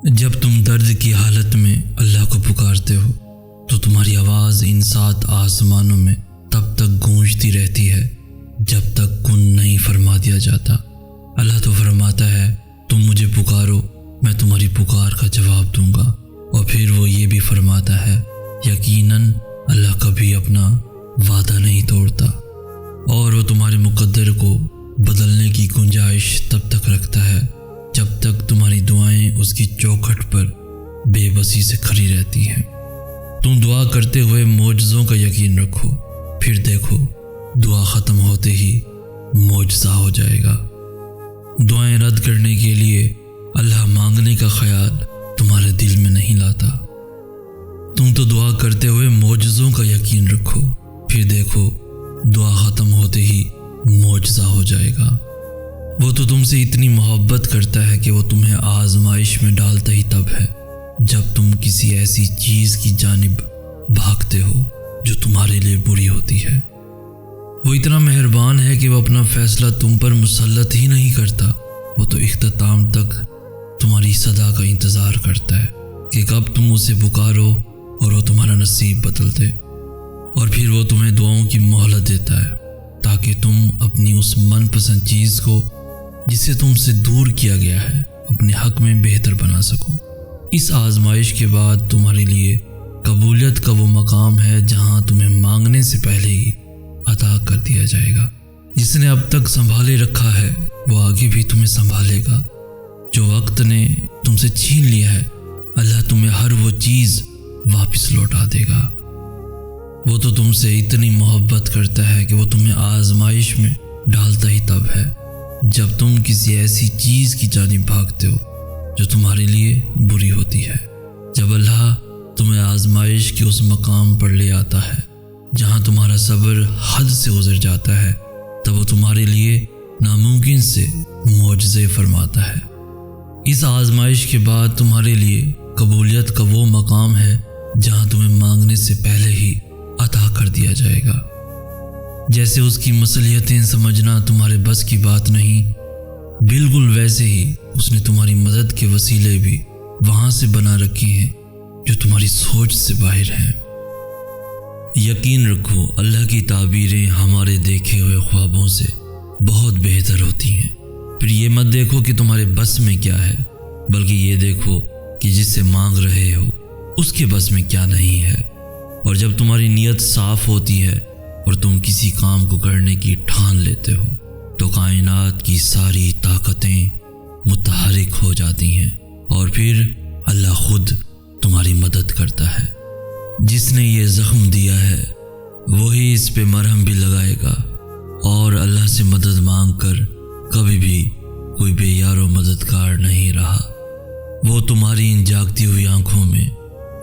جب تم درد کی حالت میں اللہ کو پکارتے ہو تو تمہاری آواز ان 7 آسمانوں میں تب تک گونجتی رہتی ہے جب تک کن نہیں فرما دیا جاتا۔ اللہ تو فرماتا ہے تم مجھے پکارو، میں تمہاری پکار کا جواب دوں گا، اور پھر وہ یہ بھی فرماتا ہے یقیناً اللہ کبھی اپنا وعدہ نہیں توڑتا، اور وہ تمہارے مقدر کو بدلنے کی گنجائش تب تک رکھتا ہے جب تک تمہاری دعائیں اس کی چوکھٹ پر بے بسی سے کھڑی رہتی ہیں۔ تم دعا کرتے ہوئے معجزوں کا یقین رکھو، پھر دیکھو دعا ختم ہوتے ہی معجزہ ہو جائے گا۔ دعائیں رد کرنے کے لیے اللہ مانگنے کا خیال تمہارے دل میں نہیں لاتا۔ تم تو دعا کرتے ہوئے معجزوں کا یقین رکھو، پھر دیکھو دعا ختم ہوتے ہی معجزہ ہو جائے گا۔ وہ تو تم سے اتنی محبت کرتا ہے کہ وہ تمہیں آزمائش میں ڈالتا ہی تب ہے جب تم کسی ایسی چیز کی جانب بھاگتے ہو جو تمہارے لیے بری ہوتی ہے۔ وہ اتنا مہربان ہے کہ وہ اپنا فیصلہ تم پر مسلط ہی نہیں کرتا، وہ تو اختتام تک تمہاری صدا کا انتظار کرتا ہے کہ کب تم اسے پکارو اور وہ تمہارا نصیب بدل دے، اور پھر وہ تمہیں دعاؤں کی مہلت دیتا ہے تاکہ تم اپنی اس من پسند چیز کو جسے تم سے دور کیا گیا ہے اپنے حق میں بہتر بنا سکو۔ اس آزمائش کے بعد تمہارے لیے قبولیت کا وہ مقام ہے جہاں تمہیں مانگنے سے پہلے ہی عطا کر دیا جائے گا۔ جس نے اب تک سنبھالے رکھا ہے وہ آگے بھی تمہیں سنبھالے گا۔ جو وقت نے تم سے چھین لیا ہے اللہ تمہیں ہر وہ چیز واپس لوٹا دے گا۔ وہ تو تم سے اتنی محبت کرتا ہے کہ وہ تمہیں آزمائش میں ڈالتا ہی تب ہے جب تم کسی ایسی چیز کی جانب بھاگتے ہو جو تمہارے لیے بری ہوتی ہے۔ جب اللہ تمہیں آزمائش کے اس مقام پر لے آتا ہے جہاں تمہارا صبر حد سے گزر جاتا ہے تب وہ تمہارے لیے ناممکن سے معجزے فرماتا ہے۔ اس آزمائش کے بعد تمہارے لیے قبولیت کا وہ مقام ہے جہاں تمہیں مانگنے سے پہلے ہی عطا کر دیا جائے گا۔ جیسے اس کی مصلحتیں سمجھنا تمہارے بس کی بات نہیں، بالکل ویسے ہی اس نے تمہاری مدد کے وسیلے بھی وہاں سے بنا رکھے ہیں جو تمہاری سوچ سے باہر ہیں۔ یقین رکھو اللہ کی تعبیریں ہمارے دیکھے ہوئے خوابوں سے بہت بہتر ہوتی ہیں۔ پھر یہ مت دیکھو کہ تمہارے بس میں کیا ہے، بلکہ یہ دیکھو کہ جس سے مانگ رہے ہو اس کے بس میں کیا نہیں ہے۔ اور جب تمہاری نیت صاف ہوتی ہے اور تم کسی کام کو کرنے کی ٹھان لیتے ہو تو کائنات کی ساری طاقتیں متحرک ہو جاتی ہیں، اور پھر اللہ خود تمہاری مدد کرتا ہے۔ جس نے یہ زخم دیا ہے وہی اس پہ مرہم بھی لگائے گا، اور اللہ سے مدد مانگ کر کبھی بھی کوئی بے یار و مددگار نہیں رہا۔ وہ تمہاری ان جاگتی ہوئی آنکھوں میں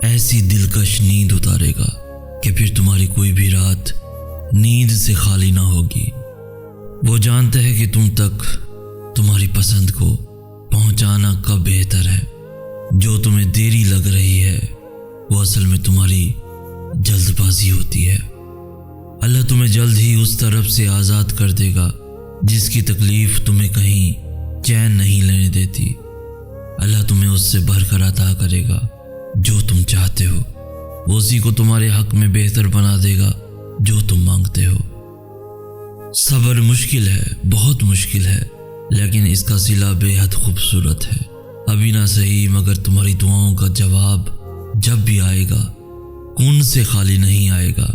ایسی دلکش نیند اتارے گا کہ پھر تمہاری کوئی بھی رات نیند سے خالی نہ ہوگی۔ وہ جانتا ہے کہ تم تک تمہاری پسند کو پہنچانا کب بہتر ہے۔ جو تمہیں دیری لگ رہی ہے وہ اصل میں تمہاری جلد بازی ہوتی ہے۔ اللہ تمہیں جلد ہی اس طرف سے آزاد کر دے گا جس کی تکلیف تمہیں کہیں چین نہیں لینے دیتی۔ اللہ تمہیں اس سے بھر کر عطا کرے گا جو تم چاہتے ہو، وہ اسی کو تمہارے حق میں بہتر بنا دے گا جو تم مانگتے ہو۔ صبر مشکل ہے، بہت مشکل ہے، لیکن اس کا صلہ بے حد خوبصورت ہے۔ ابھی نہ صحیح مگر تمہاری دعاؤں کا جواب جب بھی آئے گا کن سے خالی نہیں آئے گا۔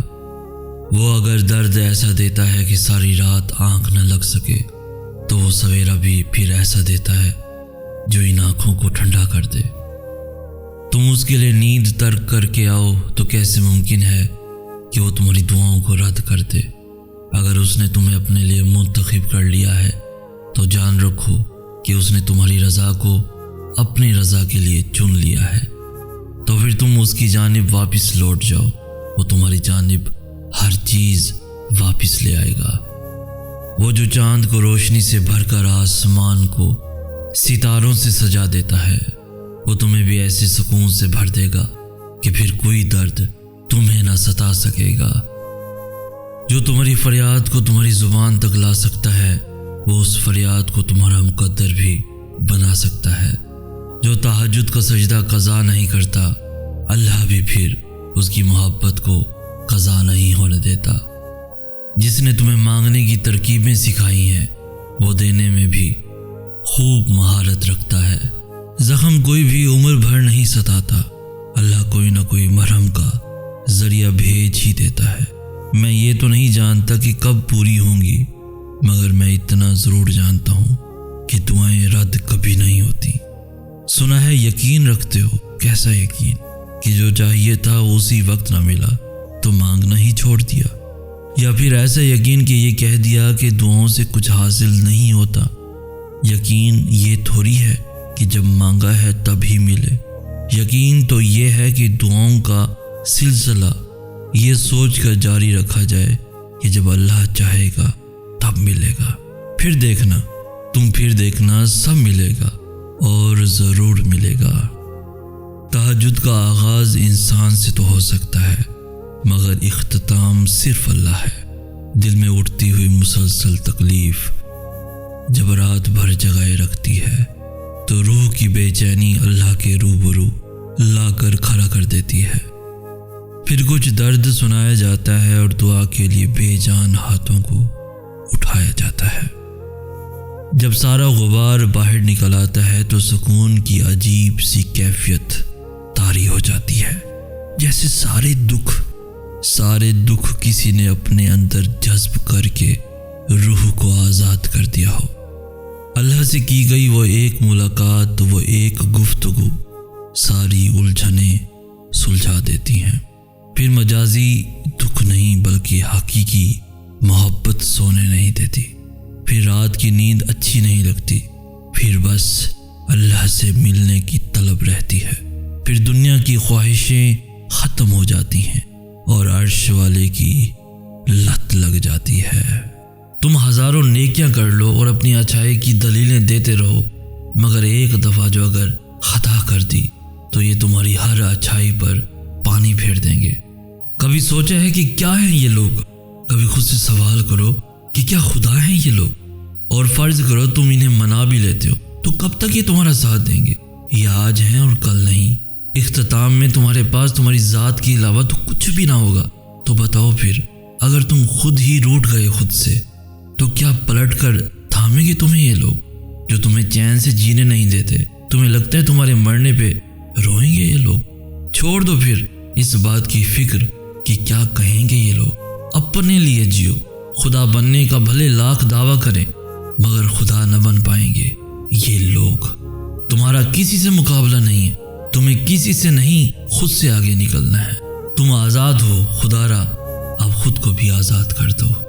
وہ اگر درد ایسا دیتا ہے کہ ساری رات آنکھ نہ لگ سکے تو وہ سویرا بھی پھر ایسا دیتا ہے جو ان آنکھوں کو ٹھنڈا کر دے۔ تم اس کے لیے نیند ترک کر کے آؤ تو کیسے ممکن ہے کہ وہ تمہاری دعاؤں کو رد کر دے؟ اگر اس نے تمہیں اپنے لیے منتخب کر لیا ہے تو جان رکھو کہ اس نے تمہاری رضا کو اپنی رضا کے لیے چن لیا ہے، تو پھر تم اس کی جانب واپس لوٹ جاؤ، وہ تمہاری جانب ہر چیز واپس لے آئے گا۔ وہ جو چاند کو روشنی سے بھر کر آسمان کو ستاروں سے سجا دیتا ہے وہ تمہیں بھی ایسے سکون سے بھر دے گا کہ پھر کوئی درد تمہیں نہ ستا سکے گا۔ جو تمہاری فریاد کو تمہاری زبان تک لا سکتا ہے وہ اس فریاد کو تمہارا مقدر بھی بنا سکتا ہے۔ جو تہجد کا سجدہ قضا نہیں کرتا، اللہ بھی پھر اس کی محبت کو قضا نہیں ہونے دیتا۔ جس نے تمہیں مانگنے کی ترکیبیں سکھائی ہیں وہ دینے میں بھی خوب مہارت رکھتا ہے۔ زخم کوئی بھی عمر بھر نہیں ستاتا، اللہ کوئی نہ کوئی مرہم کا ذریعہ بھیج ہی دیتا ہے۔ میں یہ تو نہیں جانتا کہ کب پوری ہوں گی، مگر میں اتنا ضرور جانتا ہوں کہ دعائیں رد کبھی نہیں ہوتی۔ سنا ہے یقین رکھتے ہو، کیسا یقین کہ جو چاہیے تھا اسی وقت نہ ملا تو مانگنا ہی چھوڑ دیا، یا پھر ایسا یقین کہ یہ کہہ دیا کہ دعاؤں سے کچھ حاصل نہیں ہوتا۔ یقین یہ تھوڑی ہے کہ جب مانگا ہے تب ہی ملے، یقین تو یہ ہے کہ دعاؤں کا سلسلہ یہ سوچ کر جاری رکھا جائے کہ جب اللہ چاہے گا تب ملے گا، پھر دیکھنا سب ملے گا اور ضرور ملے گا۔ تہجد کا آغاز انسان سے تو ہو سکتا ہے، مگر اختتام صرف اللہ ہے۔ دل میں اٹھتی ہوئی مسلسل تکلیف جب رات بھر جگائے رکھتی ہے تو روح کی بے چینی اللہ کے روبرو لا کر کھڑا کر دیتی ہے۔ پھر کچھ درد سنایا جاتا ہے اور دعا کے لیے بے جان ہاتھوں کو اٹھایا جاتا ہے۔ جب سارا غبار باہر نکل آتا ہے تو سکون کی عجیب سی کیفیت طاری ہو جاتی ہے، جیسے سارے دکھ کسی نے اپنے اندر جذب کر کے روح کو آزاد کر دیا ہو۔ اللہ سے کی گئی وہ ایک ملاقات، وہ ایک گفتگو ساری الجھنیں سلجھا دیتی ہیں۔ پھر مجازی دکھ نہیں بلکہ حقیقی محبت سونے نہیں دیتی۔ پھر رات کی نیند اچھی نہیں لگتی، پھر بس اللہ سے ملنے کی طلب رہتی ہے۔ پھر دنیا کی خواہشیں ختم ہو جاتی ہیں اور عرش والے کی لت لگ جاتی ہے۔ تم ہزاروں نیکیاں کر لو اور اپنی اچھائی کی دلیلیں دیتے رہو، مگر ایک دفعہ جو اگر خطا کر دی تو یہ تمہاری ہر اچھائی پر پانی پھیر دیں گے۔ کبھی سوچا ہے کہ کیا ہیں یہ لوگ؟ کبھی خود سے سوال کرو کہ کیا خدا ہیں یہ لوگ؟ اور فرض کرو تم انہیں منا بھی لیتے ہو تو کب تک یہ تمہارا ساتھ دیں گے؟ یہ آج ہیں اور کل نہیں۔ اختتام میں تمہارے پاس تمہاری ذات کے علاوہ تو کچھ بھی نہ ہوگا۔ تو بتاؤ پھر اگر تم خود ہی روٹھ گئے خود سے تو کیا پلٹ کر تھامیں گے تمہیں یہ لوگ جو تمہیں چین سے جینے نہیں دیتے؟ تمہیں لگتا ہے تمہارے مرنے پہ روئیں گے یہ لوگ؟ چھوڑ دو پھر اس بات کی فکر کہ کیا کہیں گے یہ لوگ۔ اپنے لیے جیو۔ خدا بننے کا بھلے لاکھ دعویٰ کریں مگر خدا نہ بن پائیں گے یہ لوگ۔ تمہارا کسی سے مقابلہ نہیں ہے، تمہیں کسی سے نہیں خود سے آگے نکلنا ہے۔ تم آزاد ہو، خدا را اب خود کو بھی آزاد کر دو۔